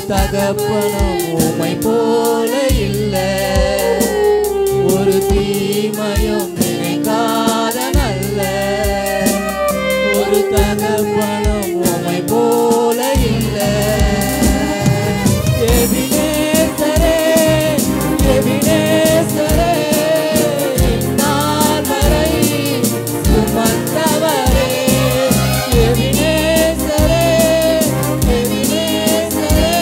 தகப்பனும் உம்மை போல இல்ல, ஒரு தீமையும் நினைக்காத நல்ல ஒரு தகப்பனும் உம்மை போல இல்ல. எபினேசரே எபினேசரே இந்நாள் வரை சுமந்தவரே, எபினேசரே எபினேசரே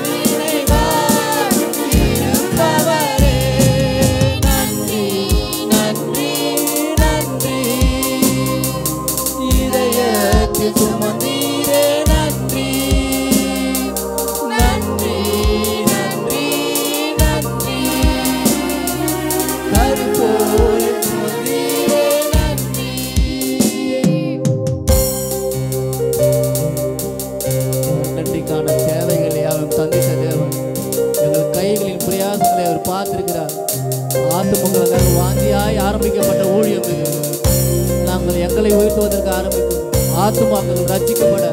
நினைவாய் இருப்பவரே, நன்றி நன்றி நன்றி, இதயத்தில் சுமந்தீரே நன்றி நன்றி நன்றி நன்றி, கருப்போடு சுமந்தீரே நன்றி. நன்றிக்கான தேவைகளை அவர் தந்தித்த தேவன், எங்கள் கைகளின் பிரயாசங்களை அவர் பார்த்திருக்கிறார். ஆத்துமக்களுக்காக வாந்தியாய் ஆரம்பிக்கப்பட்ட ஊழியம் இது. நாங்கள் எங்களை உயர்த்துவதற்கு ஆரம்பிக்கும் ஆத்துமாக்கள் ரட்சிக்கப்பட